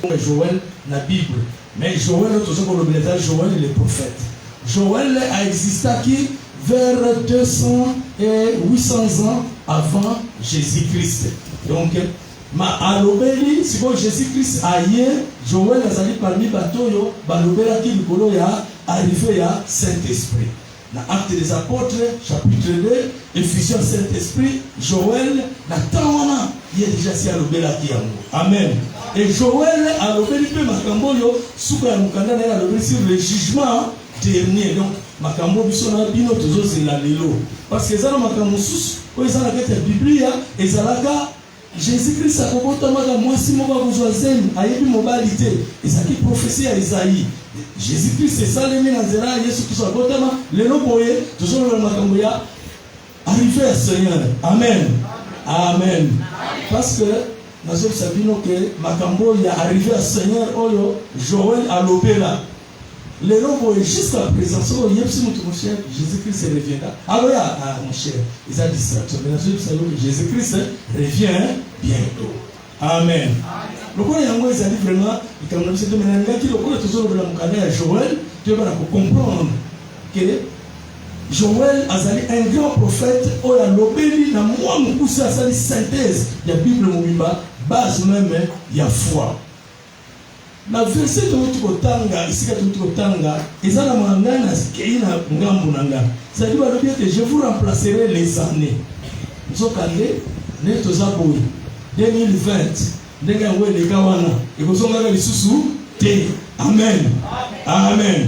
Joël la Bible. Mais Joël, Joël est le prophète. Joël a existé qui vers 200 et 800 ans avant Jésus-Christ. Donc, ma alobeli, si bon Jésus-Christ a hier, Joël a sali parmi batoyo, balobela qui le ya arrivé à Saint-Esprit. Dans Actes des Apôtres, chapitre 2, Ephésiens Saint-Esprit, Joël, na tawana, il y a déjà si alobela qui yango. Amen. Et Joël a alobeli pe makambo yo, souka mukanda na alobeli sur le jugement dernier. Donc, makambo biso na bino tozo zela lelo. Parce que ça makambo sous, o ezala kete Biblia, ezalaka Jésus-Christ a comportement moi si mon babuzoisem ayebi mobilité et ça qui prophétie à Isaïe. Jésus-Christ c'est ça les menazera Yesu qui soit comportement le nom boye toujours le makambo ya arrivé à Seigneur. Amen. Amen. Parce que nous savons que makambo ya arrivé à Seigneur oyo Joël a l'opéra. Le nom boye jusqu'à présent so yepsi mutu mon cher Jésus-Christ reviendra. Ah oui mon cher, ils a distraction. Mais nous savons que Jésus-Christ revient bientôt. Amen. Le quoi yango ezali vraiment comme nous sommes maintenant qui le quoi toujours dans le canal Joël, tu vas comprendre que Joël azali un grand prophète oya lobeli na moi mukusa asali synthèse ya Bible mobimba base même ya foi. Na verset de Tanga, ici que Tanga, ils ont demandé à ce qu'il y ait un ngambo nanga. Ça dit que je vous remplacerai les années. Nous sommes allés, nous sommes allés 2020, nous sommes allés les Kawana, et nous sommes allés les Soussou. Amen. Amen.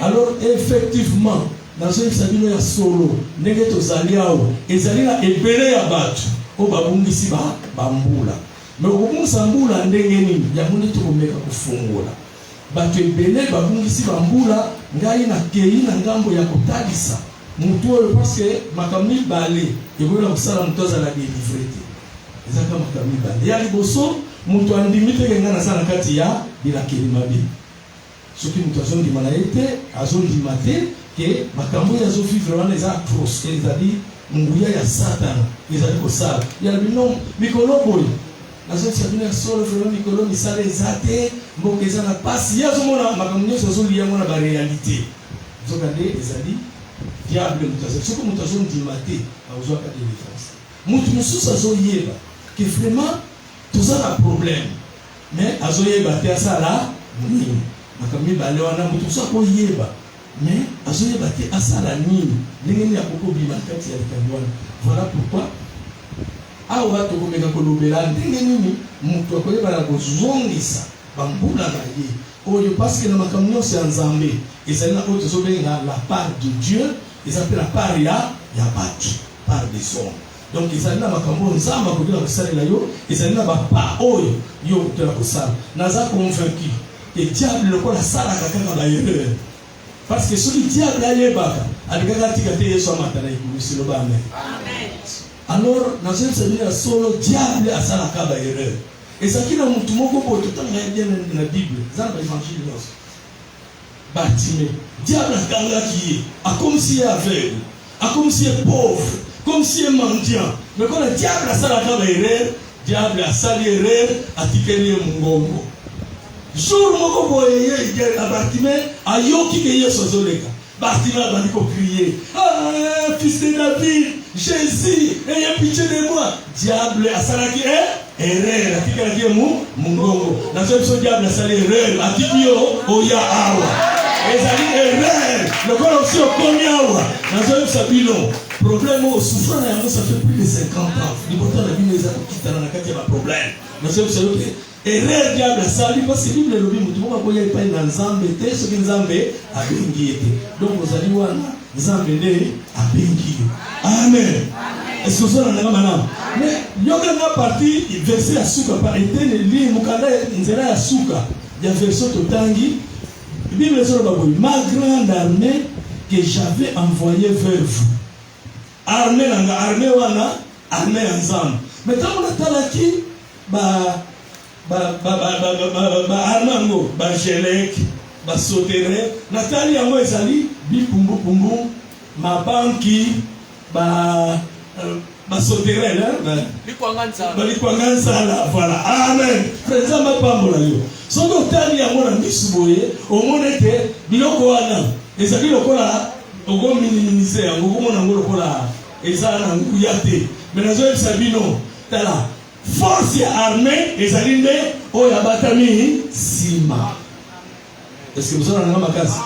Alors effectivement, dans ce sabino ya solo, nous sommes allés à où? Ils allaient à Ebele à battre, au Babungi Siba, Bambula. Mais au moins sambula ndenge nini ya mundi tukomeka kufungola bato ebele babungisi bambula ngai na kei na ngambo ya kotalisa mutu oyo parce que makambi bale ebola kusala mutoza la délivrité ezaka makambi bale ya liboso mutu andimite kenga na sana kati ya bila kelimabi soki mutu azondima na ete azondima te ke makambo ya zo vivre wana eza atroce ezali nguya ya satana ezali kosala ya binom mikolo boy nazo sabina solo vraiment mikolo misala ezate mboka eza na pasi yazo mona makambo nyonso azoli yango na ba réalité zokande ezali diable mutazo soko mutazo ndimate auzwa ka délivrance mutu mususu azoyeba que vraiment tout ça a problème mais azoyeba te asala nini makambo bale wana mutu so ko yeba mais azoyeba te asala nini ndenge ya koko bima kati ya likabwana. Voilà pourquoi awa tokomeka kolobela ndenge nini mutu akoyeba na kozongisa bambula na ye oyo parce que na makambo nyonso ya nzambe ezali na oyo tozobenga la part de Dieu, ezali la part ya bato, part des hommes. Donc ezali na makambo nzambe akoki kosalela yo, ezali na bapa oyo yo kotola kosala. Naza convaincu que diable lokola asalaka kaka na erreur, parce que soki diable ayebaka alikaka tika te Yesu amata na ikulu siloba amen. Amen. Alors, dans une semaine solo, diable a ça la caba erreur. Et ça qui n'a mon tout mon copo, tout le temps bien dans la Bible, dans l'évangile, Bartimée, diable a gagné qui est, a comme s'il est aveugle, a comme s'il est pauvre, comme s'il est mendiant. Mais quand le diable a ça la caba erreur, diable a ça l'erreur, a tiqué mon gongo. Jour mon copo est à Bartimée, a yoki que yé sozoleka. Bartimée a dit qu'on criait, ah, fils de David, Jésus, ayez pitié de moi. Diable a salaki erreur, a tiqué mon gongo. Dans ce diable a salé erreur, a tiqué oya awa. Ezali erreur, le corps aussi au konyawa. Dans ce sabino, problème au souffrant, ça fait plus de 50 ans. Du bon temps, la vie nous a quitté dans la carte, il y a un problème. Dans ce sabino, erreur diable a salé, parce que Bible le dit, tu vois, il n'y a pas une nzambe, ce qui nzambe a bengi. Donc, vous allez voir, nzambe a bengi. Amen. Est-ce que vous avez un amen? Mais il y a une partie, verset à souka, par été, le mukanda nzela à souka. Il y a verset au tangi. Bible dit, ma grande armée que j'avais envoyée vers vous. Armée nanga, armée wana, armée ensemble. Mais quand on a talaki, armango, gelek, sotere, natali yango ezali, bi pumbu, ma banki, basoterel balikwangansala voilà amen président mapambola yo soki otali yango na misu boye omona ete biloko wana ezali lokola okominimize yango okomona yango lokola eza na nguya te mais nazoyebisa bino tala force ya armée ezali nde oyo abatami nsima est-ce que vous avez makasi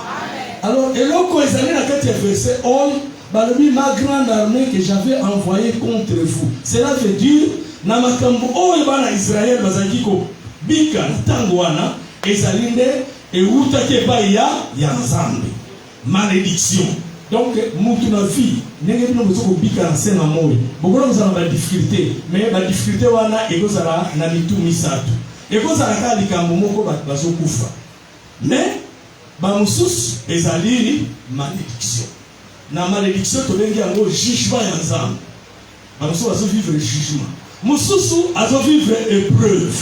alors eloko ezali na kati ya verset 11 balobi ma grande armée que j'avais envoyée contre vous. Cela veut dire na makambo oyo bana Israël bazaki ko bika na tango wana ezali nde eutaki epai ya Nzambe. Malédiction. Donc mutu na vie ndenge bino bozoko bika na se na moyo. Bokola kozala ba difficulté mais ba difficulté wana ekozala na mitu misato. Ekozala ka likambo moko bazokufa. Mais ba mususu ezali malédiction. Na malédiction tobengi yango jugement ya Nzambe. Bamususu azo vivre jugement. Mususu azo vivre épreuve.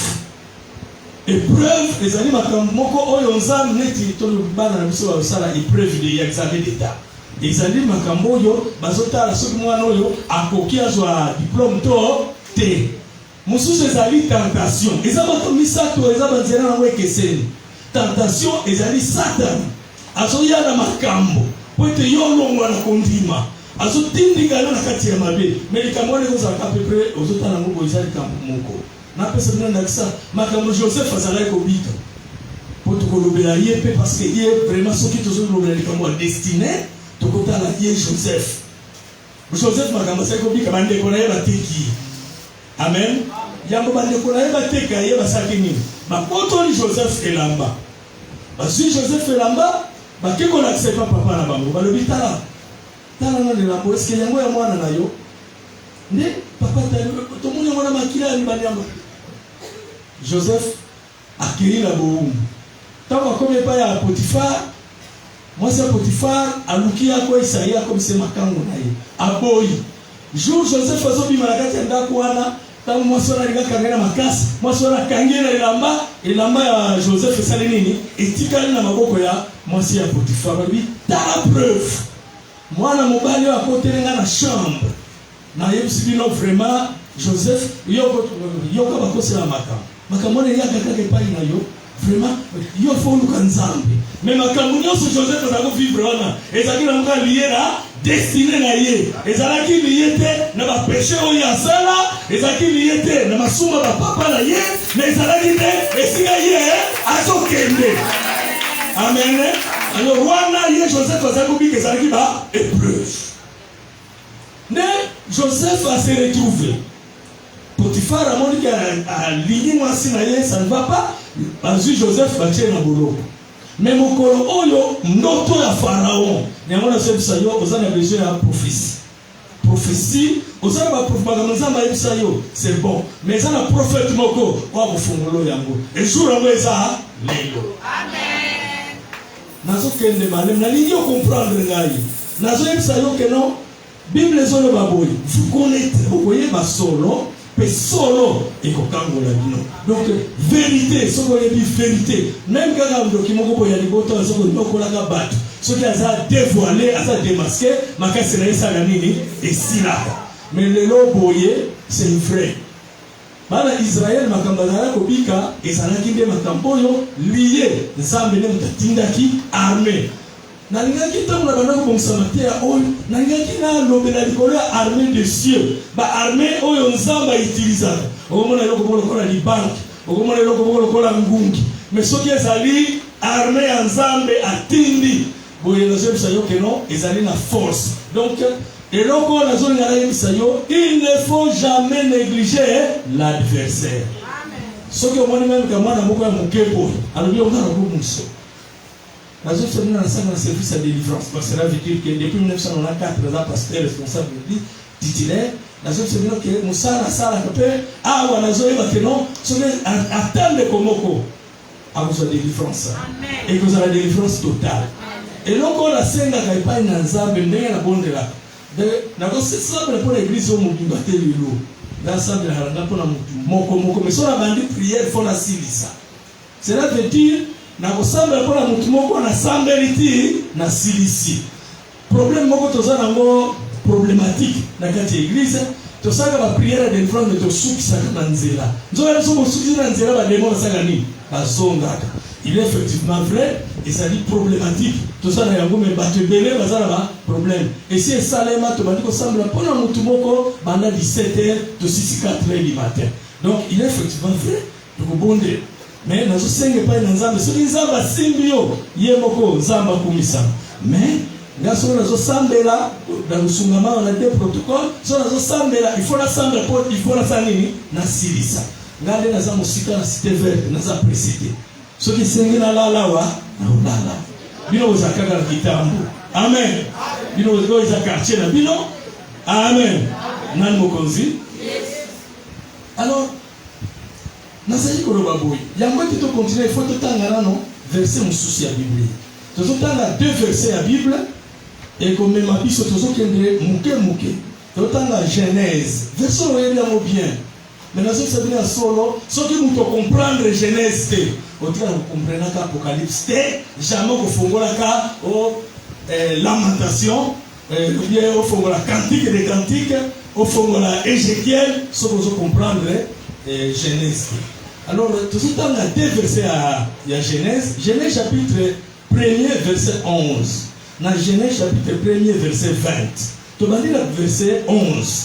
Épreuve ezali makambo moko oyo Nzambe neti to bana na biso basala épreuve de examen d'état. Ezali makambo oyo bazotala soki mwana oyo akoki azwa diplôme to te. Mususu ezali tentation. Ezaba misato ezaba nzela na wekeseni. Tentation ezali Satan. Azoya na makambo. Poete yolongwa na kondima. Azotindika na kati ya mabe. Mais likambo leko za à peu près ozotala ngo ezali kambo moko. Na pesa bina ndakisa makambo Joseph azala ko bika. Poto ko lobela yepe parce que yé vraiment soki tozo lobela likambo destiné to kotala yé Joseph. Joseph makambo sa ko bika bande ko na yeba teki. Amen. Yambo bande ko na yeba teka yeba sakini. Ba poto ni Joseph elamba. Ba si Joseph elamba bakeko na sepa papa na bango balobi tala na lembo est-ce que yango ya mwana na yo nde papa to mwana mwana makila ni banyamba Joseph akiri la boum tango akomi pa ya Potifar mwasi ya Potifar alukia ko Isaia comme c'est makango na ye aboyi jour Joseph azobi malakati ndako wana tango mwasi wana linga kangena makasi mwasi wana kangena elamba ya Joseph esali nini etikali na maboko ya mwasi ya Potifar babi ta preuve mwana mobali wa kotelenga na chambre na yebisibino vraiment Joseph yoko bakosela makambo ne yaka kaka epai na yo vraiment yo foluka Nzambe mais makambo nyonso Joseph azako vivre wana ezaki na mga lié na destiné na ye ezalaki lié te na ba péché oyo asala ezalaki lié te na masuma ba papa na ye mais ezalaki te esika ye azokende amen. Alors wana ye Joseph azako bika ezalaki ba épreuve mais Joseph a se retrouvé Potifar amoni ki a ligné mwasi na ye ça ne va pas azui Joseph batie na boloko mais mokolo oyo ndoto ya Pharaon yango na sebisa yo ozana besoin ya prophétie ozana ba propaganda Nzambe yebisa yo c'est bon mais ça na prophète moko wa kufungolo yango et jour yango eza lelo amen nazo kende malem na lingi comprendre ngai nazo yebisa yo que non Bible zolo baboyi vous connaissez okoye ba solo pe solo ekokangola bino donc vérité soko yebi vérité même kaka ndoki moko boya liboto soko ndokola ka bato soki aza dévoilé aza démasqué makasi na yesa nini esilaka mais lelo boye c'est vrai bana Israël makambo na ko bika ezalaki nde makambo yo lié Nzambe ne mutatindaki armée na lingaki tango na bana ko bongisa matea oyo na lingaki na lobela likolo ya armée de cieux ba armée oyo Nzambe utiliza okomona eloko boko kola li banque okomona eloko boko kola ngungi mais soki ezali armée ya Nzambe atindi boye nazebisa yo que non ezali na force donc eloko nazo ngala yebisa yo il ne faut jamais négliger l'adversaire soki omoni même ka mwana moko ya mokepo alobi okana ko muso nazo semina na sanga na service de délivrance parce que cela veut dire que depuis 1994 là pasteur responsable titulaire nazo semina que musala sala kape awa nazo yeba que non soki attendre komoko a besoin de délivrance et que vous avez la délivrance totale et loko la senga ka epai na Nzambe ndenge na bondela de na ko sesable pour l'église au mobimba te lelo dans ça de la pour na moko mais sur la bande prière faut la silisa cela veut dire na ko samba pour la moko na sambeliti na silisi problème moko tozana ngo problématique dans l'église. Tu sais que la prière de délivrance de souki sakananzela. Nous avons besoin de souki sakananzela ba démon sakani ba zonga. Il est effectivement vrai et ça dit problématique. Tout ça na yango mais bato belé bazala ba problème. Et si salema to bandi ko sambla pona mutu moko banda 17h to 6-4h du matin. Donc il est effectivement vrai. Donc bonde. Mais nazo senge pa na nzambe so nzamba simbio ye moko nzamba kumisa. Mais ngaso nazo sambela dans le sungama on a des protocoles so nazo sambela il faut la sambela il faut la sanini na silisa. Ngale naza musika na cité verte naza précité. Ce qui s'est là là bino zakaka la kitambo amen bino zakaka na bino amen nan mokonzi alors nazali ko loba boy yango to continuer il faut to tangana no verset mon souci à Bible to tanga deux versets à Bible et comme même biso to kende muke to tanga Genèse verset on bien. Maintenant, si vous savez solo, ce qui nous comprendre Genèse, on dit qu'on comprend l'Apocalypse, jamais qu'on fonde la lamentation, ou bien on fonde la cantique des cantiques, on fonde la Ézéchiel, ce qu'on veut comprendre Genèse. Alors, tout ce temps, il y a deux versets à Genèse. Genèse chapitre 1er, verset 11. Dans Genèse chapitre 1er, verset 20. Tu vas dire le verset 11.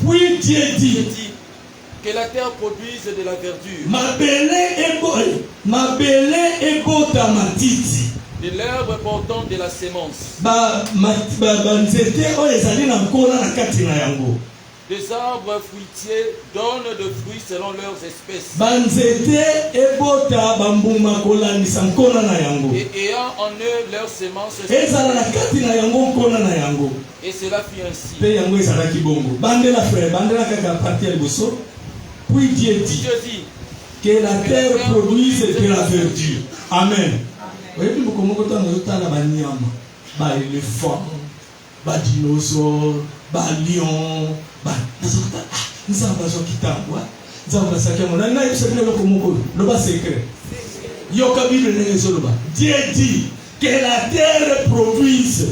Puis Dieu dit que la terre produise de la verdure, ma belé est bota matiti, de l'herbe portant de la sémence, des arbres fruitiers donnent de fruits selon leurs espèces, et ayant en eux leurs semences, et cela fut ainsi. Puis Dieu dit que la terre produise de la verdure. Amen. Vous voyez, éléphant, dinosaure, lion, nous avons besoin de quitter. Nous avons besoin de Dieu dit que la terre produise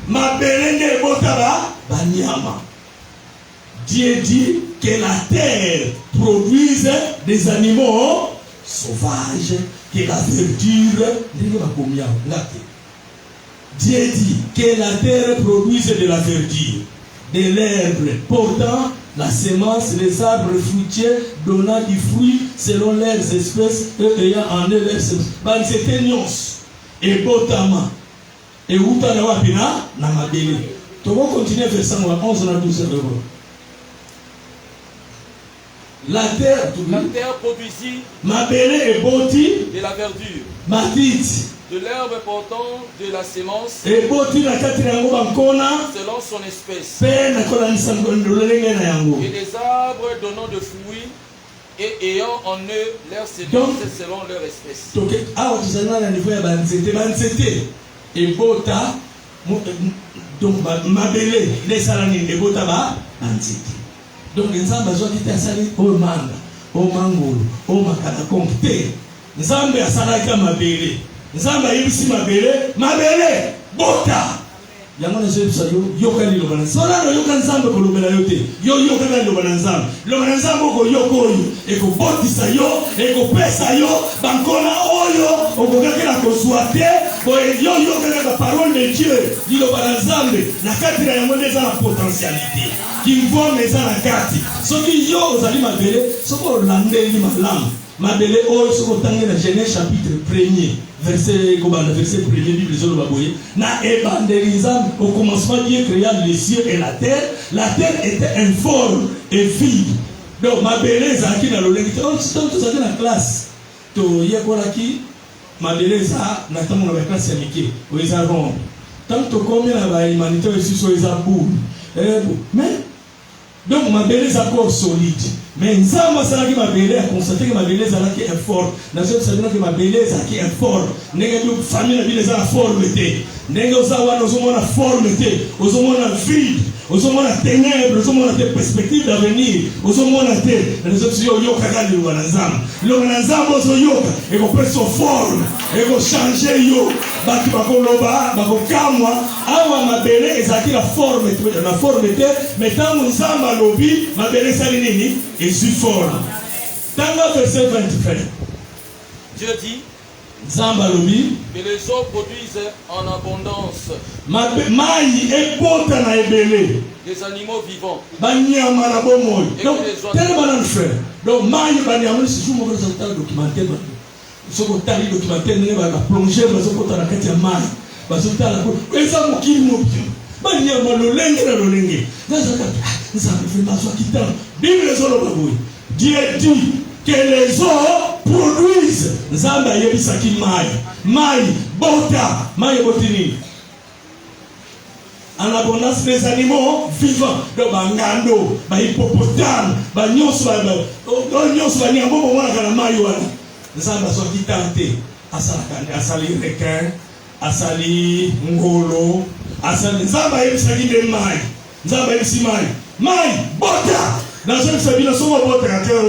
ma belende botaba banyama. Dieu dit que la terre produise des animaux sauvages, que la verdure. Dieu dit que la terre produise de la verdure, de l'herbe portant la semence, les arbres fruitiers donnant du fruit selon leurs espèces et ayant en eux leurs semences. C'était nions et botama et utana wapina na mabele. Tu vas continuer verset 11 na 12 euros. La terre produisit mabele et boti de la verdure, matiti de l'herbe portant de la sémence, et boti na katira yango bankona selon son espèce, pe na kola nisangondolenge na yango, et des arbres donnant de fruits et ayant en eux leurs semences selon leur espèce. Donc awa tuzana na niveau ya banzete et bota donc mabele les salani et bota ba banzete. Donc nzambe azwaki te asali oyo manga oyo mangolo oyo makala kompte nzambe asalaki mabele nzambe ayebisi mabele bota yango nazoyebisa yo yoka liloba na nzambe sola yoka nzambe kolobela yo te yo yoka liloba na nzambe okoyoka oyo ekobotisa yo ekopesa yo bankona oyo okokaki na kozwa te yo yoka kaka parole de Dieu liloba na nzambe na kati na yango nde eza na potentialité kimvome eza na kati soki yo ozali mabele soki olandeli malamu mabele oyo soki otangi na Genèse chapitre 1er verset 1er Bible ezoloba boye na ebandeli nzambe au commencement Dieu créa les cieux et la terre était informe et vide. Donc mabele ezalaki na lolenge te oyo tozalaki na classe toyekolaki mabele eza na ntango na baklasse ya mike oyo eza rond ntango tokomi na bahumanité oyo esusu oyo eza boule mais donc mabele eza corps solide mais nzambe asalaki mabele aconstaté que mabele ezalaki informe nazo sabina que mabele ezalaki informe ndenge bio famille na bino eza na forme te ndenge oza wana ozomona forme te ozomona vide ozomona ténèbres ozomona te perspective d'avenir ozomona te nazo yo yokaka liloba na nzambe ozoyoka ekopesa forme ekochanger yo batu bakoloba bakokamwa awa mabele ezaki na forme te mais ntango nzambe alobi mabele esali nini ezwi forme. Tanga verset 23. Dieu dit nzambe alobi que les eaux produisent en abondance mai ekota na ebele des animaux vivants banyama na bomoi. Donc tellement banane frère, donc mai banyama si jour moko za tala documentaire ba soko tali documentaire ne ba plonger ba soko tala kati ya mai ba soko tala ko eza mokili mopio banyama lolenge na lolenge nzaka nzaka vraiment so kitam Bible ezoloba boy. Dieu dit que les eaux produisent nzambe ayebisaki mai bota mai botini en abondance des animaux vivants. Donc bangando hippopotame nyonso banyambo bomona na mai wana nzambe asoki tante asali requin asali ngolo asali nzambe ayebisaki nde mai nzambe ayebisi mai bota nazo sabina soma bota katera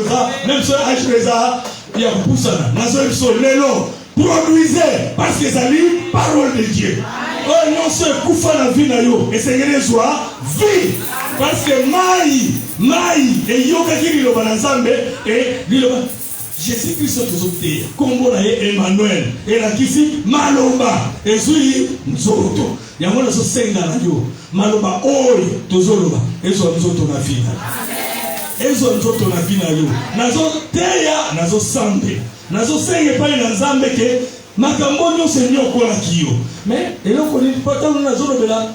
même sur ajreza ya kupusana nazo biso lelo produisez parce que ça lit parole de Dieu. Oh non se kufa na vie na yo esengelezwa vie parce que mai et yoka kiri lo banzambe et liloba Jésus Christ tozote kombo na ye Emmanuel et la kisi maloba ezui nzoto yango na so senga na yo maloba oyo tozoloba ezo nzoto na vie. Ezo nzoto na vie na yo nazo teya nazo sambe nazo senge pale na nzambe ke makambo nyonso nyokola kiyo mais eloko ni potano nazo lobela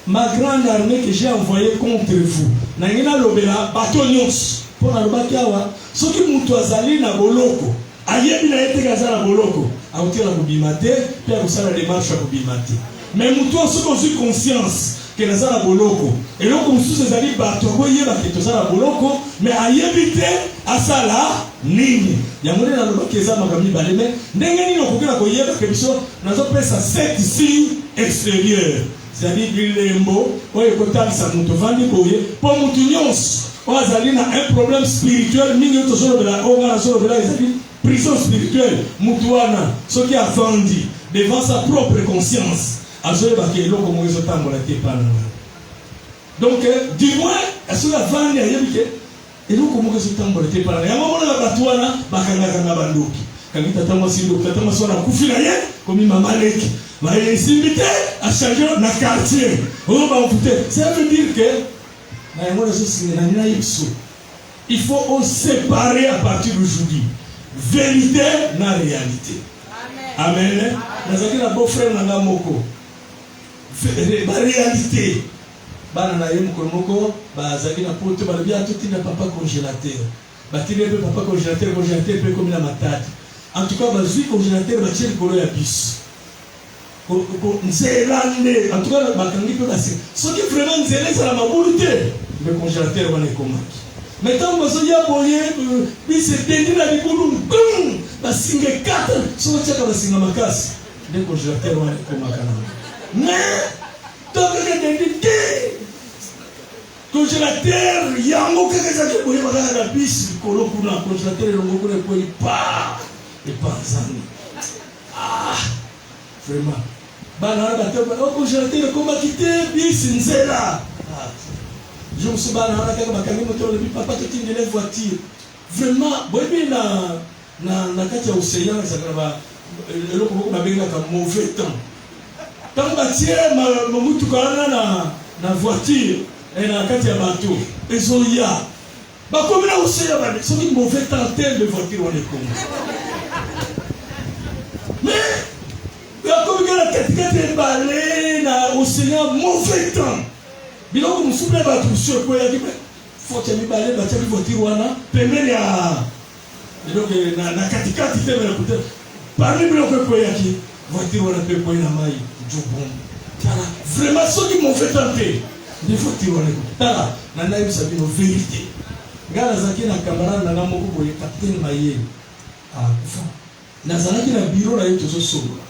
ma grande armée que j'ai envoyée contre vous na ngina lobela bato nyonso pona lobaki awa soki mutu azali na boloko ayebi na yete kazala boloko autira kubima te pe akusala démarche kubima te mais mutu soki ozwi conscience que nazala boloko eloko mosusu ezali bato akoyeba ke tozala boloko mais ayebi te asala nini yango nde nalobaki eza makambo mibale me ndenge nini okokela koyeba ke biso nazopesa 7 signes extérieurs c'est-à-dire bilembo oyo ekotalisa moto vandi boye mpo motu nyonso oyo azali na un problème spirituel mingi oyo tozolobela oyo nga nazolobela ezali prison spirituelle motu wana soki avandi devant sa propre conscience azoyebaka eloko moko ezotambola te pana wana donc du moins soki avandi ayebi ke eloko moko ezotambola te pana yango monaka bato wana bakangakanga bandoki kangi tata mwasi ndoki tata mwasi wana akufi na ye komi mama leki esimbi te achange na quartier oyo bamfute ça veut dire que na yango nazosingela nina yesu il faut on séparer à partir d'aujourd'hui vérité na réalité. Amen. Nazaki na beau frère nanga moko ba réalité bana na ye mokolo moko bazaki na poto balobi atoti na papa congélateur batili pe papa congélateur pe comme na matati en tout cas bazui congélateur batie likolo ya biso nzelande en tout cas bakangi pe basi soki vraiment nzela ezala mabulu te le congélateur wana ekomaki mais tant bazoya boye bise dendi na libulu basinga 4 soki tiaka basinga makasi nde congélateur wana ekomaka na mais tant que dendi te congélateur yango kaka ezaki boye bakaka na bisi likolo kuna congélateur elongo kuna ekweli pa epanzani vraiment bana wana batema congélateur ekomaki te bisi nzela je me suis bana wana kaka bakangi moto olobi papa totindele voiture vraiment boyebi na kati ya océan ezalaka eloko moko babengaka mauvais temps ntango batie momutuka wana na voiture na kati ya bato ezoya bakomi na océan bane soki mauvais temps tel de voiture wana ekomi mais bakomi kala katikati ebale na océan mauvais temps biloko mosusu mpe bato mosusu ekoyaki fote ya mibale batiaki voiture wana pembeni ya eloko na katikati te melakuta parmi biloko ekoyaki voiture wana mpe ekoyi na mai jobom tala vraiment soki mauvais temps te nde voiture wana ekoki tala nandayebisa bino vérité ngai nazalaki na camarade nanga moko boye capitaine mayele akufa nazalaki na biro na ye tozosolola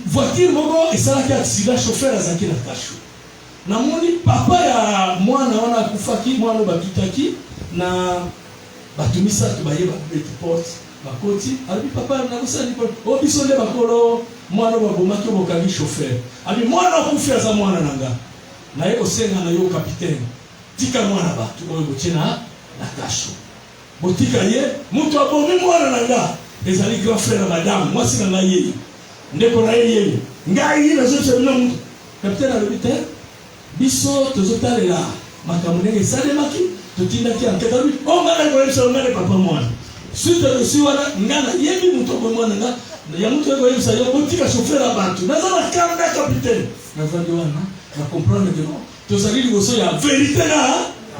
voiture moko esalaki accident chauffeur azalaki na kasho namoni papa ya mwana wana akufaki mwana batutaki na batumisa to baye ba porte bakoti abi papa na kusani o biso le bakolo mwana wa boma ki bokangi chauffeur abi mwana okufia za mwana nanga na ye osenga na yo capitaine tika mwana ba to oyo bochena na kasho botika ye mutu abomi mwana nanga ezali grand frère madame mwasi na ye ndeko na ye ngai na zo sebino mutu capitaine alobite biso tozotalela makambo ndenge esalemaki totindaki anketa bi o ngana koyebisa ngana papa mwana suite de wana ngana yebi mutu ko mwana nga ya mutu ko yebisa yo botika chauffeur abantu naza na kanda capitaine na vandi wana na comprendre que non tozali liboso ya vérité na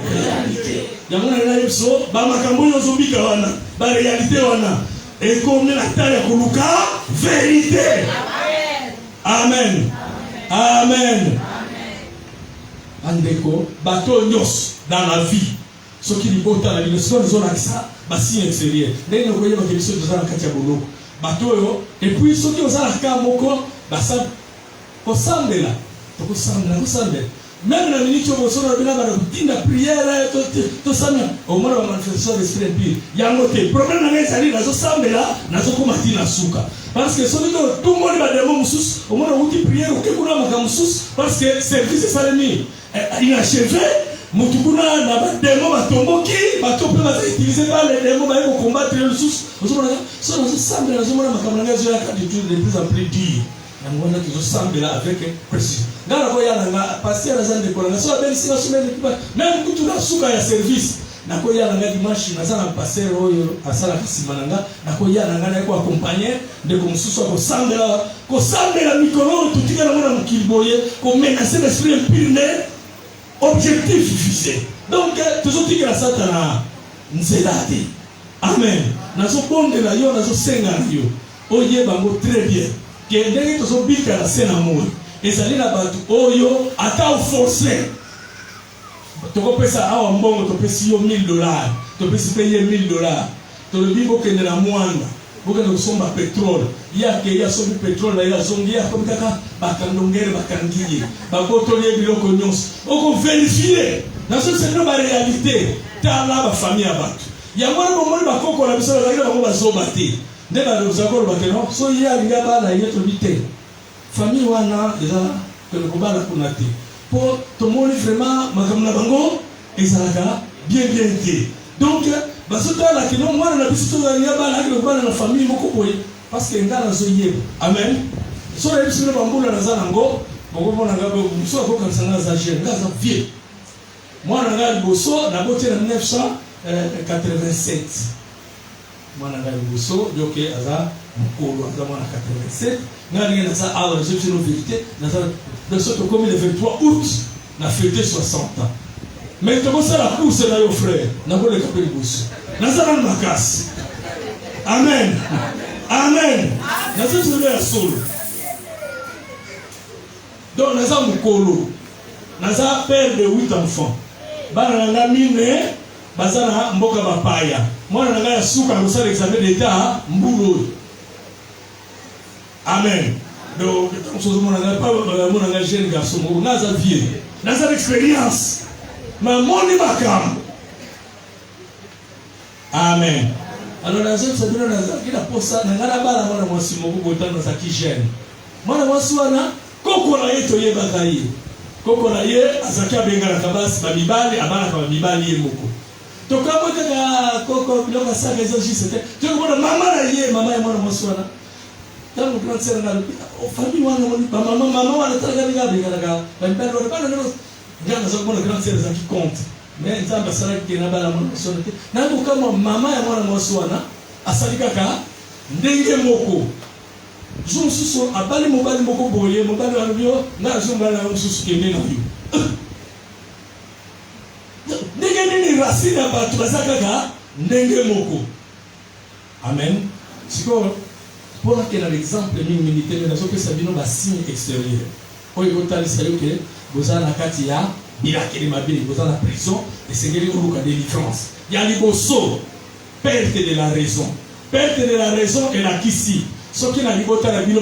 réalité ya mwana na yebso ba makambo yo zombika wana ba réalité wana ekomi na taya koluka vérité. Amen. Amen. Andeko bato nyos dans la vie ce qui libota la vie ce qu'on a ça basi extérieur ndenge koyeba ke biso tozala kati ya boloko bato yo et puis ce qui osala ka moko basa kosambela to kosambela même la minute où on a bien la prière to samia au moins la manifestation d'esprit impur yango te problème na ngeza ali nazo sambela nazo komatina suka parce que celui que tout le monde va demander musus au moins on dit prière ou quelque chose comme musus parce que service salami inachevé mutukuna na ba démon batomboki batope ba utiliser par les démons ba ko combattre le sus ozomona so nazo sambela ozomona makambo na ngazo ya kadi tout de plus en plus dire yango na tuzo sambela avec précision ngala ko yana nga passer za ndeko na so abeli sina sumeli kiba même kutu na suka ya service na ko yana nga dimanche na za na passer oyo asala kisimananga na ko yana nga na ko accompagner ndeko mususu ko sambela mikolo tutika na mona mukiliboye ko menacer l'esprit impur objectif visé donc toujours dire la satana nzelade amen nazo bonde la yo nazo senga yo oye bango très bien que ndenge tozo bika la sena moyo ezali na batu oyo ata forcer toko pesa awa mbongo to pesi yo $1000 to pesi payer $1000 to le bibo kende na mwanda boka na kusomba pétrole yake ya sobi pétrole ya zongi ya komikaka bakandongere bakangiye bakotoliye biloko nyonso oko vérifier na so c'est une réalité tala ba famille abatu ya mwana bomoni bakoko na biso la bango bazoba te nde ba rozakolo bakeno so ya linga bana yeto bite famille wana eza que le combat la kunate pour tout le monde vraiment makamna bango ezalaka bien te donc basota la kino mwana na biso to ya bana ke bana na famille moko boye parce que ngana zo yeba amen so la biso na bambula na zanango boko bona ngabo muso ko kansanga za jeune ngaza vieux mwana ngali boso na bote na 1987 mwana ngali boso yoke aza mukolo aza mwana 87 ngali na sa alors je suis une vérité na sa de ce comme le 23 août na fêté 60 ans. Mais comment ça la course là, frère? N'a pas le capel boussu. N'a pas le macasse. Amen. Amen. N'a pas le sol. Donc n'a pas le colo. N'a pas père de 8 enfants. Bana na mine, bazana mboka bapaya. Moi na nga suka ko sa examen d'état mbulo. Amen. Donc on se demande pas mon jeune garçon, on a sa vie, on a sa expérience. Mais mon ibakam. Amen. Alors la jeune ça donne la posa na ngala bala mwana mwasi moko botana za kijene. Mwana mwasi wana koko na yeto yebaka ye. Koko na ye azaki abengala kabasi ba mibali abana ka mibali ye moko. To kamo ka koko biloko saka ezo jisete. To kona mama na ye mama ya mwana mwasi wana. Tangu grand sœur na famille wana mama wana tanga bengala ka ba mibali wana bana no ngana zo kona grand sœur za ki compte. Mais nzamba sala ki na bala mwana mwasi wana. Na ko kama mama ya mwana mwasi wana asalika ka ndenge moko. Jonsuso abali mobali moko boye mobali wa bio na zongala jonsuso kende na yo. Ndenge nini racine ya batu bazaka ka ndenge moko. Amen. Siko pour que dans l'exemple militaire mais nazo que ça bino ba signe extérieur. Oyo kotali sayo ke bozana kati ya bilakeli mabili bozana prison et sengeli oluka délivrance. Ya liboso perte de la raison. Perte de la raison et la kisi. Ce qui n'a pas été dit,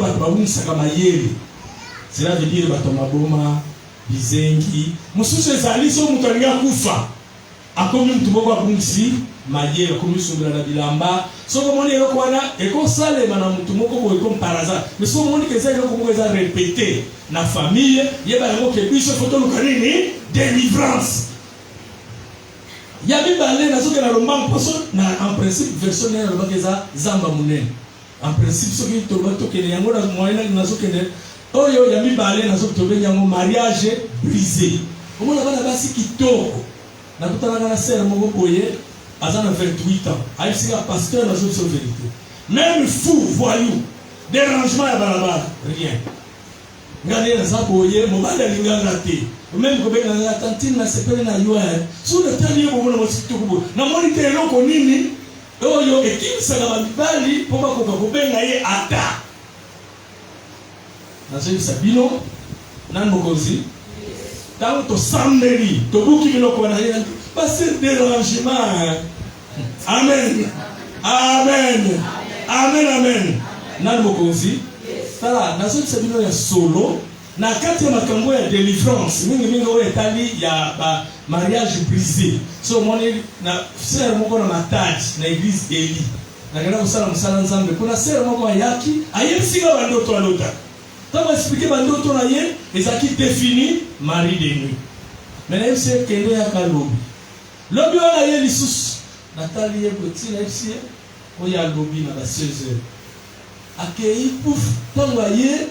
cela veut dire que maboma bizengi mususu ezali so mutu alinga kufa akomi mutu moko abungisi maye akomi sungira na bilamba soko moni eloko wana ekosalema na mutu moko boye comme par hasard mais soko moni ke eza eloko moko eza répété na famille yeba yango ke biso foto luka nini délivrance ya mibale nazokela lomba mposo na en principe version nene alobaka eza zamba monene en principe soki toloba tokende yango na moyen nazokende oyo ya mibale nazotobenga yango mariage brisé omona bana basi kitoko nakutanaka na sere moko boye aza na 28 ans ayebisika pasteur nazobiso vérité même fou voyou dérangement ya balabala rien ngane naza boye mobali alinganga te même kobenganga tantine nasepele na yo so natali ye bomona mositoko boye namoni te eloko nini oyo ekimisaka bamibali mpo bakoka kobenga ye ata nazoyebisa bino nani mokonzi ntango tosambeli tobuki biloko wana ye basi dérangement amen amen amen amen nani mokonzi tala nazoyebisa bino ya solo na kati ya makambo ya délivrance mingi oyo etali ya ba mariage brisé so moni na sere moko na matadi na église Eli nakenda kosala mosala nzambe kuna sere moko ayaki ayebisika bandoto alota ntango explike bandoto na ye ezalaki défini mari de nuit mais nayebisi ye kende yaka lobi wana ye lisusu natali ye boti nayebisi ye oyo alobi na ba 16 heures akei pouf ntango aye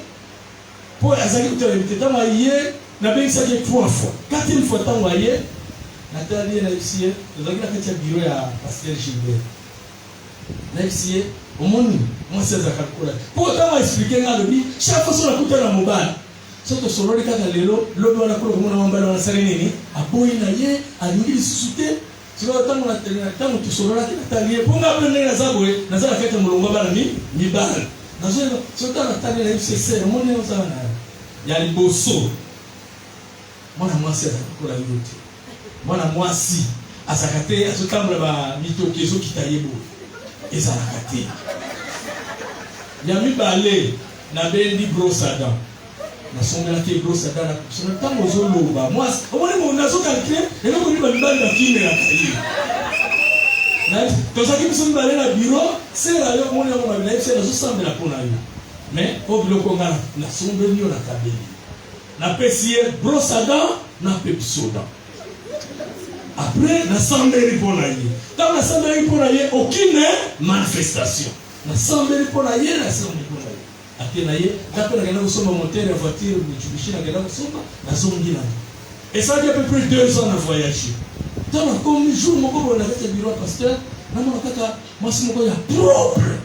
po azali kutala bite ntango aye nabengisaki 3 fois 4e fois ntango aye natali ye nayebisi ye tozalaki na kati ya biro ya pasteur Gilbert nayebisi ye omoni mwasi azalaka lokola mpo ntango aexplike nga alobi chaque fois so nakutana na mobali so tosololi kaka lelo lobi wana kolo komona mobali wana asali nini aboyi na ye alingi lisusu te sikoyo ntango tosololaki natali ye mpo nga mpe ndenge naza boye naza na kati ya molongo bana mibali nazoyeba so ntango natali nayebisi esere omoni ozala na ya liboso mwana mwasi azalaka lokola yo te mwana mwasi azalaka te azotambola bamitoki ezokita ye boye ezalaka te ya mibale nabendi brosse à dents nasongelaki brosse à dents na ntango ozoloba mwasi omoni nazokalkile eloko nini bamibali bakimelaka ye tozalaki biso mibale na biro sera yo omoni yango babila yebise nazosambela mpo na yo mais po biloko nga nasombeli yo na kabeli napesi ye brosse à dents nape biso dents après nasambeli mpo na ye ntango nasambeli mpo na ye aucune manifestation nasambeli mpo na ye nasambeli mpo na ye ate na ye ngape nakenda kosomba moteur ya voiture mitsubishi nakenda kosomba nazongi na ye esalaki à peu près 2 ans na voyage ntango nakomi jour moko boye na kati ya biro ya pasteur namona kaka mwasi moko ya propre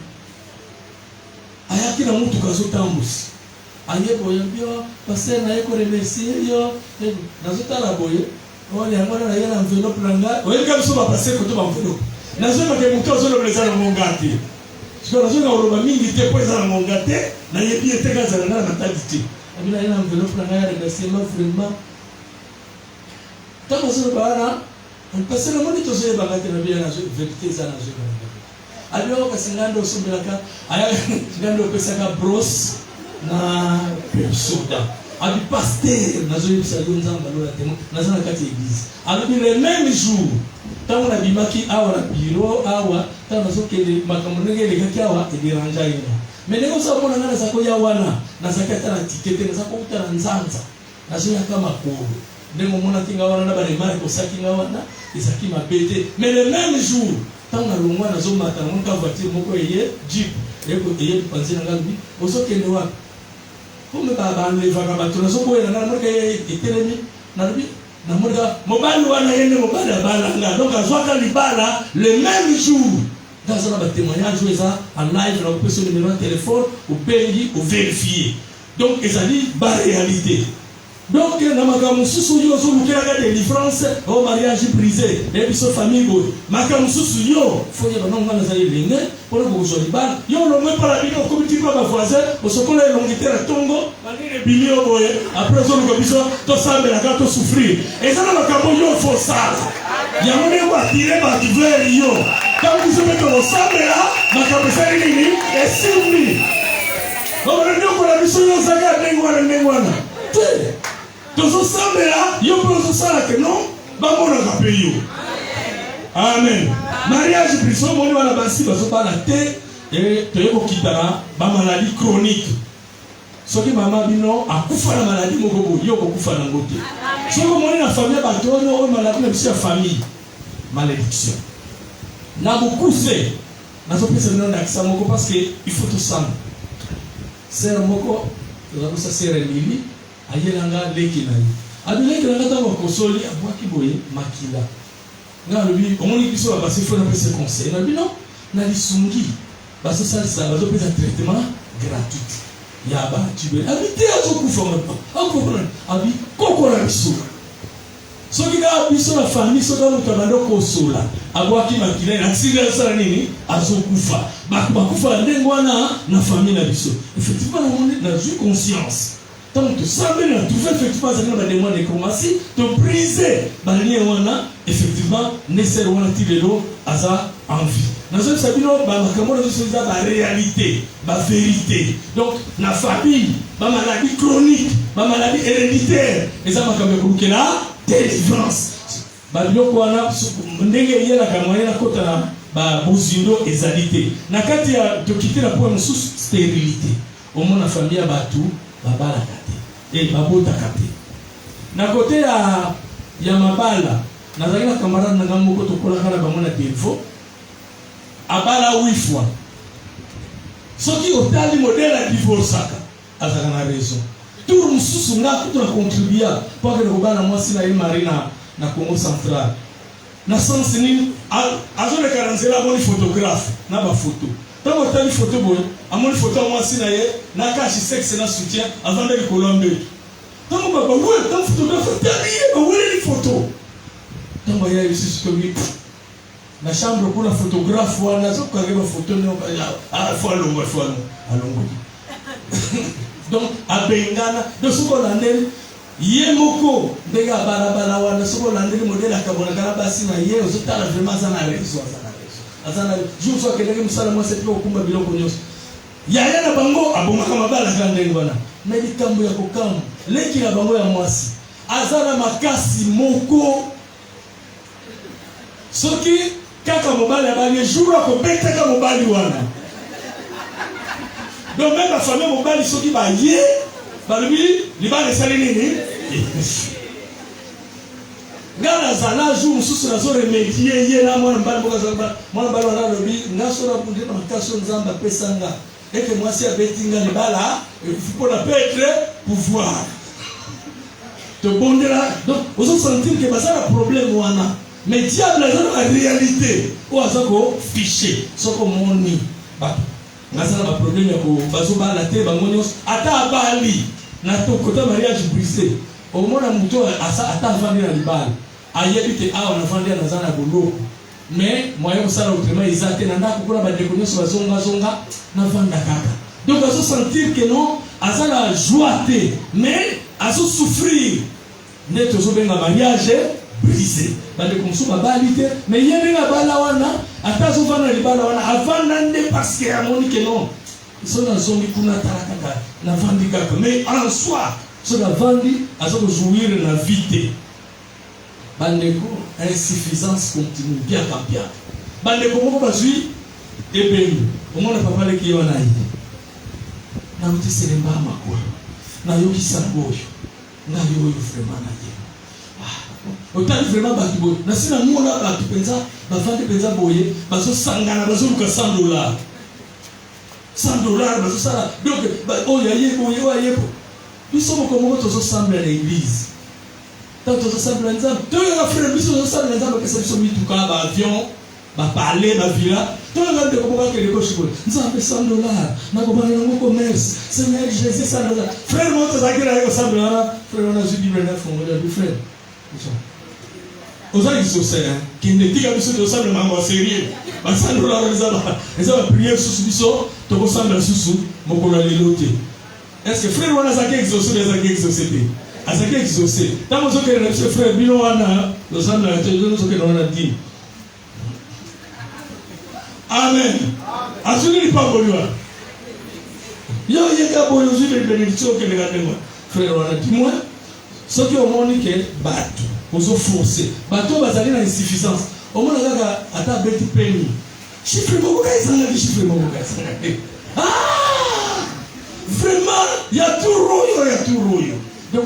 ayaki na mutuka azotambusi aye boye mbio pasteur naye koremercie yo nazotala boye oyo yango wana naye na enveloppe na ngai oyebika biso bapasteur koto baenveloppe nazoyebaka moto azolobela eza na monga te sikoyo nazoyeba koloba mingi te mpo eza na monga te nayebi ete kazala ngai na matadi te abi naye na enveloppe na ngai ya remerciement vraiment ntango azoloba wana pasteur namoni tozoyebaka te nabi ya vérité eza nazoyebaka abi oyo kasi ngai nde osombelaka ngai nde opesaka brosse na soda abi pasteur nazoyebisa yo nzambe alola temo naza na kati ya église alobi le même jour ntango nabimaki awa na biro awa ntango nazokende makambo ndenge elekaki awa ederanja ina mais ndenge osa komona ngai naza koya wana nazalaki ata na tike te naza kouta na nzanza nazoyaka makolo ndenge omonaki nga wana na baremarke osaki nga wana ezalaki mabe te mais le même jour ntango nalongwa nazomata namonaka voiture moko eye jeep eye panzi na ngai lobi ozokende wapi comme balevaka bato nazokoyela nga namonaka ye etelemi nalobi namonaka mobali wana ye nde mobali abalanga donc azwaka libala le même jour ngaza na batémoignage oyo eza en live na kopesa numéro ya telefone obengi ovérifie donc ezali baréalité donc na makambo mosusu yo ozolukelaka délivrance o mariage brisé ebiso famille boye makambo mosusu yo foyeba nango nga nazali elenge mpona kokozwa libala yo olongwe mpona bino okomiti mpa bavoisin osokola elongi te na ntongo banini ebimi yo boye apres ozoluka biso tosambelaka tosouffrir eza na makambo yo fosala yango ndenge batire bato vers yo ntango biso mpe tokosambela makambo esali nini esimbi okola biso yo ozaka ndenge wana te tozosambela yo mpe ozosala ke non bamonaka mpe yo Amen. Mariage prison, on va la basi, parce que la tête, et tu es au kitana, ma maladie chronique. Ce qui m'a dit non, à couper la maladie, mon gogo, yo couper la beauté. Ce que mon la famille, bah toi, non, maladie, même si la famille, malédiction. N'a beaucoup c'est, n'a pas pu se donner d'accès à mon parce que il faut tout ça. C'est un mot, nous avons ça c'est Rémi, ayelanga lekinayi. Abile lekinayi dans mon console, à bois qui boye, makila. Nga lobi omoni biso ba basi fona pese conseil na bino na lisungi baso salisa bazo pesa traitement gratuit ya ba tube habité azo kufa maintenant encore abi koko la biso soki ga biso la famille so dans notre bando ko sola abwa ki makila na singa sala nini azo kufa ba kufa ndengwana na famille na biso effectivement on a conscience. Donc, tu savais, tu fais effectivement ça dans des mois de commencer, tu briser, effectivement, nécessairement, tu le dos à sa envie. Dans ce cas, la réalité, la vérité. Donc, la famille, la maladie chronique, la maladie héréditaire, et ça, c'est la délivrance. Na kati ya tokite na poa mususu stérilité. Au moins la famille a battu babala kate et babota kate na côté ya mabala nazali na camarade na ngambo ko tokola kana bamona telefo abala 8 fois soki otali modèle à divorce azaka na raison tout mususu nga kuto na contribuer pour que le bana moi si na il marina na Congo central na sens ni azo le 40 la bonne photographe na ba photo. Tant que tu as une photo, à photo, moi, si tu as un sexe et un soutien, avant de Colombie. Tant que tu as une photographe, tu as une photo. Tant que tu as une la chambre pour la photographe, tu as une photo, donc, à Bengana, de ce qu'on a dit, Yemoko, Bega Barabara, wana ce qu'on a dit, le modèle à Kabonagara, Bassina, Yé, aux autres, vraiment, ça n'a raison. Je vois que les gens sont c'est pour kumba biloko nyos. Yaya na bango abomaka mabala kande ngwana. Na likambo ya kokamu. Leki na bango ya mwasi. Azana makasi moko. Soki kaka mobali abali jour ko beteka mobali wana. Donc même la famille mobali soki ba ye ba lubi libale sali nini? Ngana zala jour mususu nazo remédier ye na mwana mbali boka zamba mwana mbali wana lobi ngaso na bunde na makaso nzamba pesanga eke mwasi abetinga libala faut la perdre pouvoir te bondela donc vous allez sentir que ça a problème wana mais diable a la réalité ou azako fiché soko moni ba ngasa na problème ya ko bazo ba la te bangonyo ata bali na to kota mariage brisé au mona muto ata vandi na libala ayebite a on avandi na zana boloko mais moyen ko sala autrement ezate na ndako kuna ba déconner sur zonga na vanda kaka donc aso sentir que non azala joie mais aso souffrir net ozo benga mariage brisé ba de konsuma balite mais yene na bala wana atazo vana libala wana avanda nde parce que amoni que non so na zongi kuna taraka na vandi kaka mais en soi so na vandi azo jouir na vie. Bandeko, insuffisance continue, bien qu'à bien. Bandeko, mon bazui, et bien, au moins, papa, le qui est en aïe. Na uti seremba makwa. Na yoki sangoyo. Na yoyo vraiment na ye. Otali vraiment batu boye. Na sina mona batu penza, bafande penza boye, baso sangana, baso luka $100. $100, baso sala. Donc, oh yaye boye, oh yaye. Nous sommes comme autres ensemble à l'église. Tant que nous sommes ensemble, tous les frères, nous sommes ensemble que c'est sur avion, parler, villa. Tous les gens de comment que les coachs nous avons $100. Nous avons un commerce. Seigneur Jésus, $100. Frère, moi, tu as dit que $100. Frère, on a dit que $100. Frère. Aux gens qui sont sérieux, qui ne disent pas que nous sommes en sérieux. Ils ont prié sous ce tu ressembles sous mon collègue. Est-ce que frère, on a zaké exaucé les zaké exaucé? A zaké exaucé. Tant que vous avez ce frère, bilo wana, nous sommes là, nous sommes là, dit. Amen. Assurément pas bon. Yo yeka boyo zile bénédiction que les gars moi. Frère, on a dit moi, ce qui au monde que battu, vous forcer. Bateau bazali na insuffisance. Au moins, à ta bête pénie. Chiffre beaucoup, chiffre beaucoup. Ah! Vraiment, il y a tout rouillé. Donc,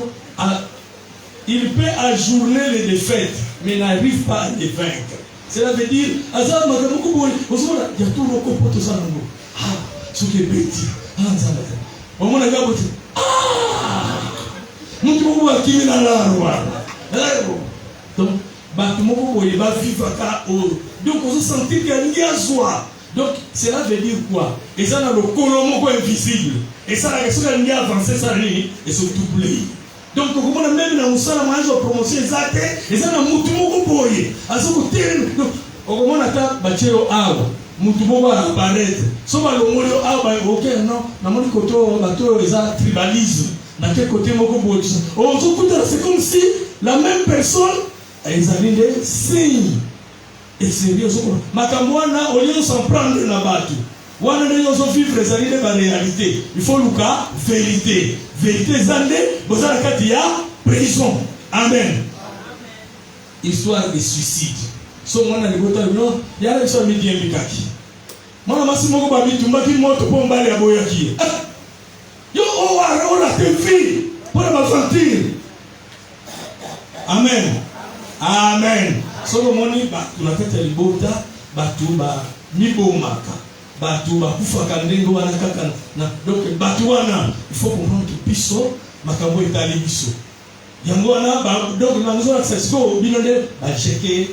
il peut ajourner les défaites, mais n'arrive pas à les vaincre. Cela veut dire, il y a tout rouillé pour tout ça. Ah, ce qui est petit. Au moins, il y a beaucoup. Ah! Nous devons qui est dans la loi. Donc, il va vivre à donc, on se sentit qu'il y a une joie. Donc, cela veut dire quoi? Et ça, dans le colomo invisible. Et ça, la question qu'il y a avancé, ça, et surtout doublé. Donc, on a même dans le salon, on a promotion exacte. Et ça, on a moutou boye. À ce côté, on a ta bachero awa. Moutou boye apparaître. Sauf à l'homo, ok, non, dans mon côté, bateau, ils ont tribalisme. Dans quel côté, moko boye. C'est comme si la même personne, ils avaient des signes. Et sérieux, Makamwana, au lieu de s'en prendre la batte, on a vivre la réalité. Il faut le cas, vérité. Vérité, zande, vous avez la carte, il y a prison. Amen. Histoire de suicide. So, moi, il y a une histoire de Mikaki. Moi, je suis moto pour m'aller à Boyaki. Yo, on a tes filles pour m'aventure. Amen. Amen. Solomoni batu na kati ya libota batu ba mibomaka batu ba kufaka ndengo wana kaka na donc batu wana il faut comprendre que biso makambo etali biso yango wana ba donc na nzo na sesko binonde ba checker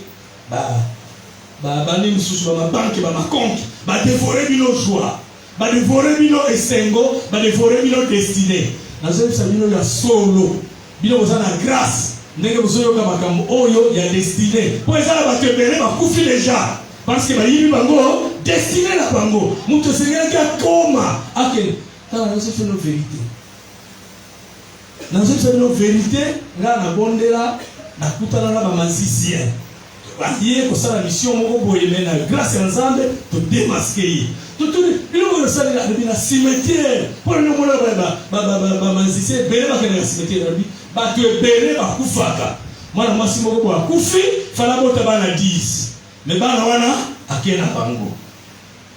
ba ni mususu ba banque ba compte ba dévorer bino joie ba dévorer bino esengo ba dévorer bino destinée na zo bisa bino ya solo bino kozana grâce. Ndenge bozoyoka makambo oyo ya destiné po ezala bato ebele bakufi deja parce que bayibi bango destiné na bango mutu esengelaki akoma ake tala nazofe no vérité nga nabondela nakutana na bamazisien baye kosala mission moko boye me na grâce ya nzambe todemaske ye totuli biloko yosaleli alobi na cimetière mpo na nomona bamazisien ebele bakendaka cimetière alobi bato ebele bakufaka mwana mwasi moko bo akufi fala bota bana 10 me bana wana akeye na bango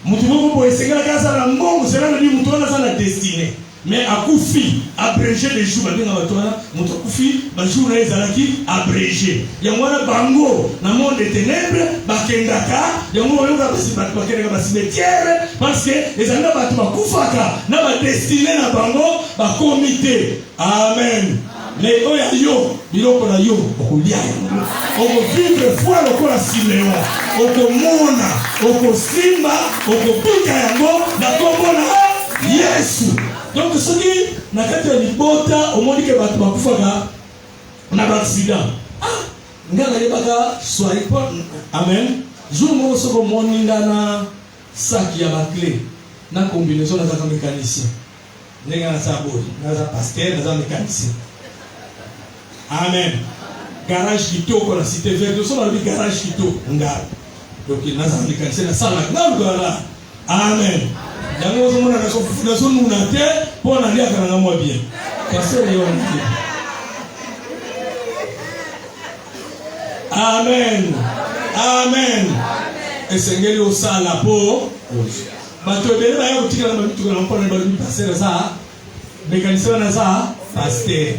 mutu moko bo esengelaki azala mbongo sela lobi mutu wana aza na destiné mais akufi abrégé les jours babenga bato wana mutu akufi bajour na ye ezalaki abrégé yango wana bango na monde de ténèbre bakendaka yango oyoka bato bakendaka basimetière parce que ezalaka bato bakufaka na badestiné na bango bakomi te. Amen. Mais oya yo biloko na yo okolia yango okovivre foi lokola Simeon okomona okosimba okopika yango na kombo na Yesu. Donc soki na kati ya libota omoni ke bato bakufaka na accident nga nayebaka soirée po. Amen. Jour moko soko omoni nga na sac ya baclé na combinaison nazaka mécanicien ndenge naza boye naza pasteur naza mécanicien. Amen. Garage kitoko na cité verte so na bi garage kitoko ngalo donc naza mécanicien na sala ngalo. Amen. Yango zo mona na so nuna te po na lia kana mwa bien pasteur yo nti. Amen. Amen. Esengeli osala po bato ebele baya kotika na babitu kana mpona babi pasteur za mécanicien na za pasteur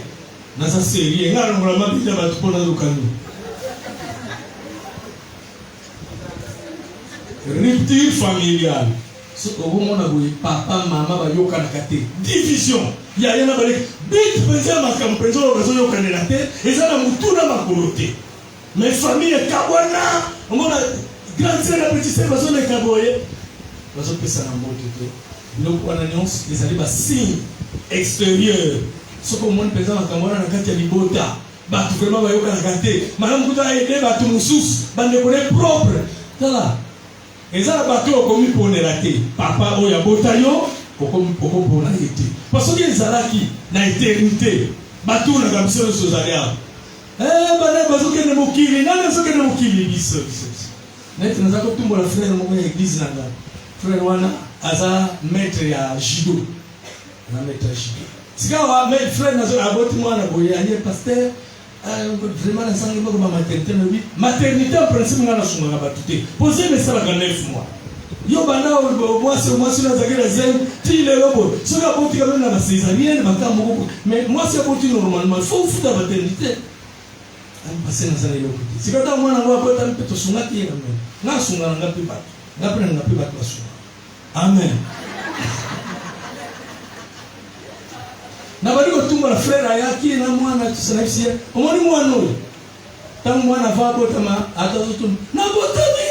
na sa série nga na ngula mabita bato mpona lukanu rupture familiale. So omona boye papa mama bayokanaka te division ya yana baleki bit penza makambo penza bazoyokanela te eza na mutu na makolo te mais famille ekabwana omona grand sœur na petit sœur bazoleka boye bazopesa na mbote te biloko wana nyonso ezali basigne extérieur soko omoni penza makambo wana na kati ya libota bato vraiment bayokanaka te malamu kuta aide bato mosusu bandekole propre tala ezala bato okomi ponela te papa oyo abota yo okopona ye te parce que ezalaki na éternité batunaka biso nyonso ozali awa bana bazokende mokili nani azokende mokili biso neti naza kotumbola frère moko ya église na ngai frère wana aza maître ya judo na maître ya judo sika wa frère nazo aboti mwana boye aye pasteur vraiment la sangue comme maternité maternité en principe on a la souma batute poser mais ça va 9 mois yo bana moi c'est la zakela zen ti le lobo so ka boti ka na césarienne makambo mais moi c'est boti normalement faut foutre la maternité on passer dans ça le lobo si quand moi na moi ko ta mpeto sunga ti na sunga na ngapi ba ngapi na ngapi ba kwa sunga amen na bali kotumba na frère yake na mwana tusanafisia omoni mwana oyo tangu mwana va botama atazutu na botami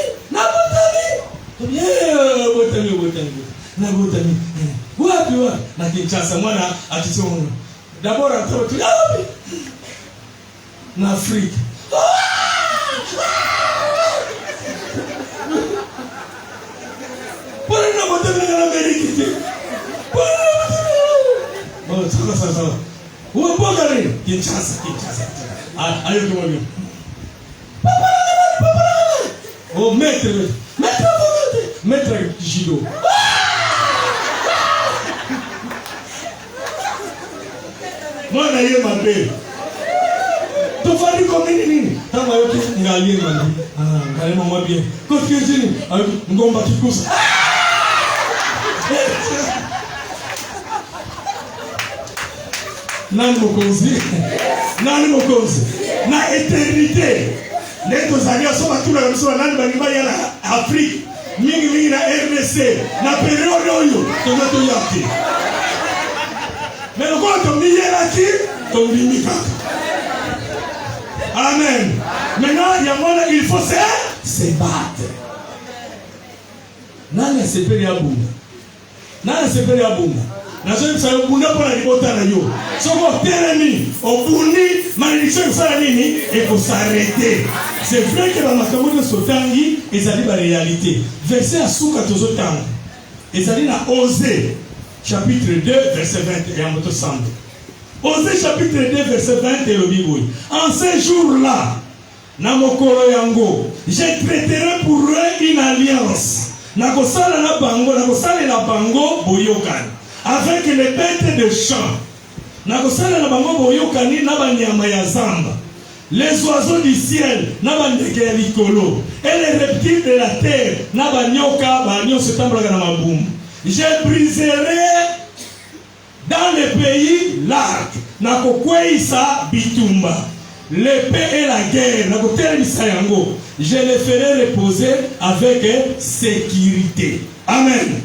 botami wapi na Kinshasa mwana akisoma d'abord atatu na Afrika pole na botami na Amerika bon ça où bogare Kinshasa ayo comment bien oh maître Gido mwana ye mabe tofali komini nini tama yote ngalie mani ngale mama bien ko kiezini ngomba kikusa nani mokonzi na éternité ndeto zalia soma tula kamsoma nani banimba ya Afrique mingi na RDC na période oyo tonato yaki mais le quoi tombi yaki tombi kaka amen maintenant yamona il faut se battre nani asepeli abunga nazo msayo bunda pona libota na yo soko tereni obuni malédiction ifala nini et faut s'arrêter c'est vrai que la makambo de sotangi ezali ba réalité verset asuka tozotanga ezali na Osée chapitre 2 verset 20 et amoto sambe Osée chapitre 2 verset 20 et le biboui en ces jours-là na mokolo yango je traiterai pour eux une alliance nakosala na bango boyokani avec les bêtes de champ nakosala na bango boyokani na banyama ya zamba les oiseaux du ciel na bandeke ya likolo et les reptiles de la terre na banyoka banyoso tambolaka na mabumbu je briserai dans le pays l'arc nakokweisa bitumba l'épée et la guerre nakotelemisa yango je les ferai reposer avec sécurité amen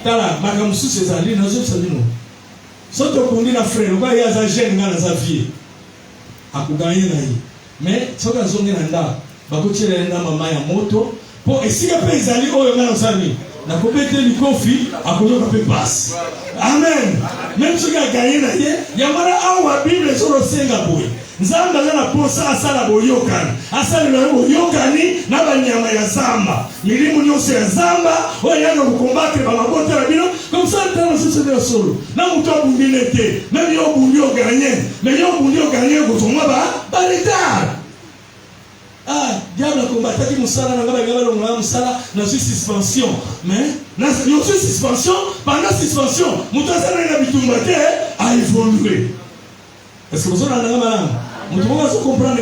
tala makamususu ezali nazosalino soto kundi na frère kwa yaza jeune ngana za vie akuganye na ye mais soka zonge na nda bakochela na mama ya moto po esika pe ezali oyo ngana osali na kobete likofi akozoka pe passe amen même soka ganye na ye yamara awa bible solo senga boy nzamba na posa asala boyokani asala boyokani na banyama ya zamba milimu nyose ya zamba oyanga kukombattre ba mabota la bino comme ça dans ce solo na muto bundilete même yo bundio gagner mais yo bundio gagner ko zoma ba retard diable combattre qui musala na ngaba ngaba musala na suspension mais na yo suspension pendant suspension muto asala na bitumbate a évoluer est-ce que vous avez un vous devez comprendre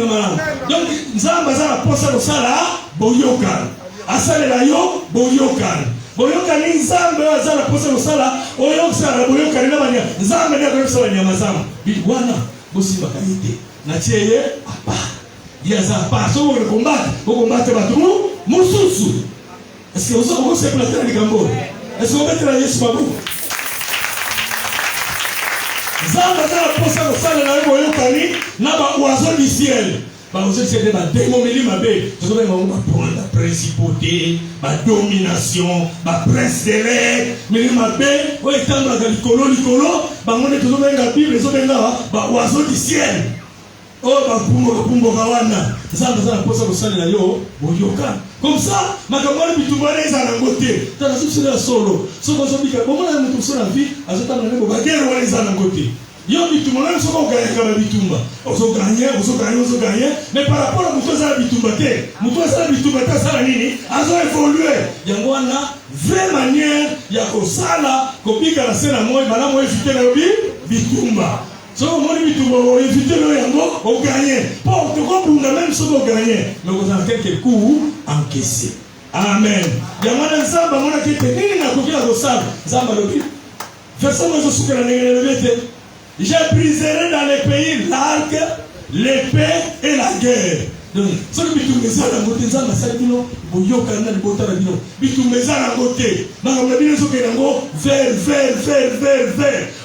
donc nzamba za posa kosala boyokani asalela yo boyokani nzamba za posa kosala oyo kosala boyokani na banya nzamba ne ko kosala nyama zama bidwana bosimba kalite na tieye apa ya za paso ko combattre batu mususu est-ce que vous avez la terre de Gambo est-ce que vous mettez la Yesu babu zamba za posa kosala na boyokani na ba oiseaux du ciel ba oiseaux du ciel ba démomeli mabe to ba prendre la principauté ba domination ba prince de l'air meli mabe o etamba ga likolo ba ngone to benga bible zo benga ba oiseaux du ciel o ba kumbo kawana zamba za posa kosala na yo boyokani comme ça makambo bitumba eza na ngote tala subsila solo soko zobika bomona mutu sona vie azotana nebo bagere wala eza na ngote yo bitumba même soko gagner kama bitumba ozo gagner mais par rapport à mutu za bitumba te sala nini azo évoluer yango wana vraie manière ya kosala kobika na sena moyo bala moyo fite na bitumba So on dit tout bon éviter le yango au gagner. Pour te comprendre même ce qu'on gagner. Mais vous avez quelques coups encaissés. Amen. Yamana nzamba mona kete nini na kokila ko sala. Nzamba lobi. Verset moi je la néglige. Je briserai dans les pays l'arc, l'épée et la guerre. Donc, ce que tu me dis à la côté, ça m'a dit non, boyo kana de botara bino. Tu me dis à la côté, ma comme bino so que nango vers.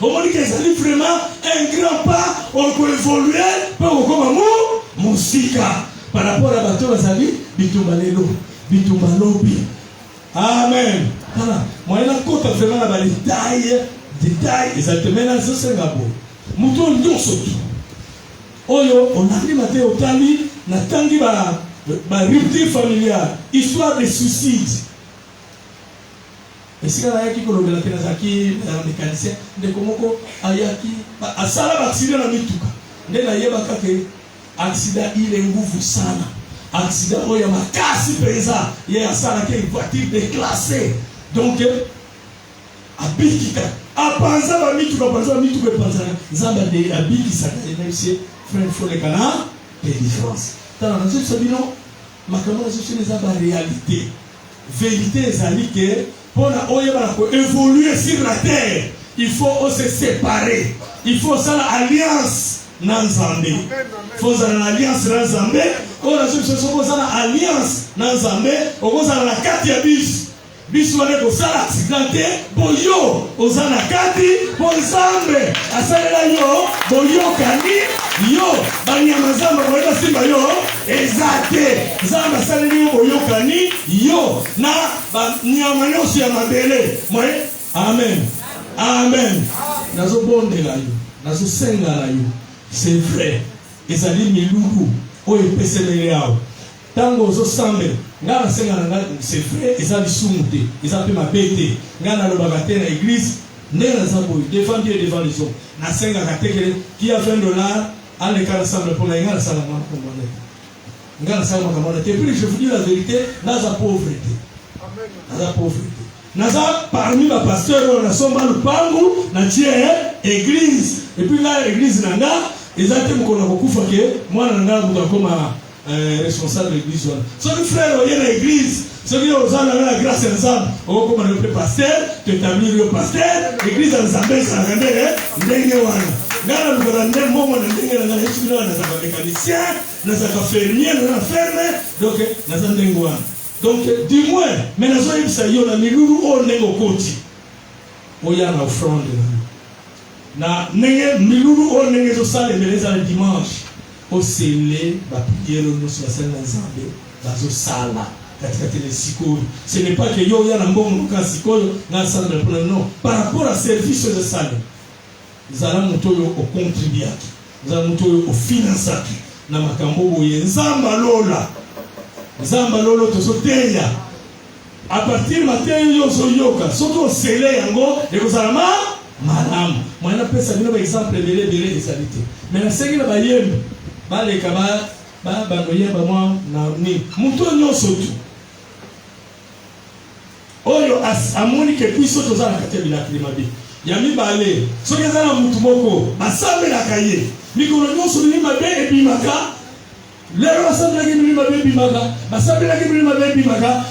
Au moins que ça dit vraiment un grand pas, on peut évoluer pour comme musika par rapport à bateau bazali, bitumbalelo, bitumbalobi. Amen. Voilà. Moi la côte vraiment la détail exactement là c'est ngabo. Muto ndoso. Oyo on a dit maté otali na tangi ba rupture familiale, histoire de suicide. Et si kana yaki ko lobela tena zaki na mécanicien de komoko ayaki asala accident na mituka. Nde na yeba kake accident ile nguvu sana. Accident oyo makasi pesa ye asala ke voiture déclassée. Donc abikika apanza ba mituka panza nzamba de abikisa na ese frère fole kana délivrance. Dans la nation sabino makamana c'est les réalité. Vérité ezali que pour na oyeba ko évoluer sur la terre, il faut se séparer. Il faut ça alliance na Nzambe. Il faut ça alliance na Nzambe. On a ça alliance na Nzambe, on ça la carte ya bis. Biso wane ko sala accidenté boyo ozana kati po Nzambe asalela yo boyo kani yo banyama Nzambe boyo simba yo ezate Nzambe asalela yo boyo kani yo na banyama nyonso ya mabele moi amen nazo bondela yo nazo senga yo c'est vrai ezali milulu o epeselele yao tango zo sambe ngana senga na c'est vrai ezali sumuté ezali ma bête ngana lo bagate na église ndena za boy devant Dieu devant les hommes na senga katekele qui a $20 à l'écart semble pour la ngana sala ma ko mona ngana sala ma mona et puis je vous dis la vérité naza pauvreté naza parmi ma pasteur na somba lupangu na tie église et puis là église nanga ezate mukona kokufa ke mwana nanga mutakoma responsable de l'église. Ce que frère, il y a l'église, ce qui est aux hommes, la grâce et les hommes, on va comme le pasteur, tu établis le pasteur, l'église en Zambie, ça a regardé, n'engewana. Ngana lugarande momo na ndenge na yesu na za mécanicien, na za fermier, na ferme, donc na za ndengwana. Donc du moins, mais na zo yebisa yo na milulu o nengo koti. Oya na offrande. Na nenge milulu o nenge zo sale beleza le dimanche. Au scellé, la prière nous sur la scène d'Anzambe, dans sala, katikati les sikoyo. Ce n'est pas que yo ya na mbongo ka sikoyo na sala de plan non. Par rapport à service de sala, zala mutoyo au contribuaki, zala mutoyo au financaki. Na makambo boye nzamba lolo to soteya. À partir matin yo so yoka, soto scellé yango de kozalama madame. Moi na pesa bino par exemple belé des salité. Mais na sengi na bayembe baleka bangoyeba mwa na ni muto nyonso tu oyo amoni ke biso tozala kati ya bilakili mabe ya mibale soki ezala mutu moko basambelaka ye mikolo nyonso bili mabe ebimaka lelo basambelaki bili mabe ebimaka basambelaki bili mabe ebimaka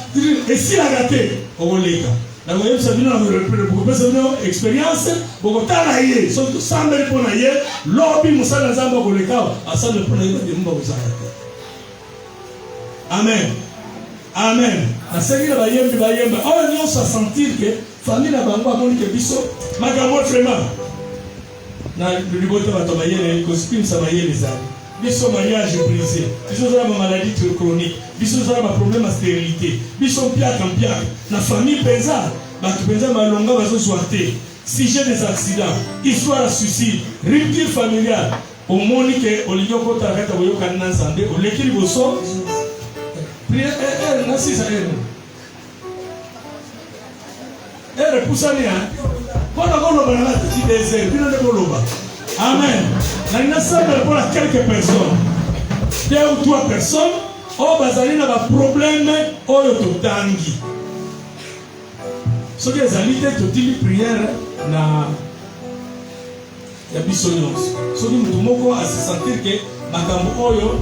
esilaka te okoleka donc yebisa bino na bokopesa bino expérience bokotala ye soki tosambeli mpo na ye lobi mosala nzambe akoleka asambeli mpo na ye bademba kozala te amen nasengi na bayemba oyo nyonso asentir ke famille na bango amoni ke biso makambo vraiment na libota bato mayele kosipimisa mayele ezali biso mariage brisé biso ozala ba maladie chronique biso ozala ba problème ya stérilité biso mpiaka na famille mpenza bato mpenza malonga bazozwa te sujet des accidents histoire ya suicide rupture familiale omoni ke olingi okotala kati ya boyokani na Nzambe oleki liboso priere na sisa ere pusani mpona koloba na latiti désert bino nde koloba amen na ninasambela mpona quelques personnes 2 ou 3 personnes oyo bazali na baproblème oyo totangi soki ezali te totili priere na ya biso nyonso. Soki mutu moko asisentir ke makambo oyo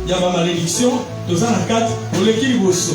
ya ba malédiction toza na kati oleki liboso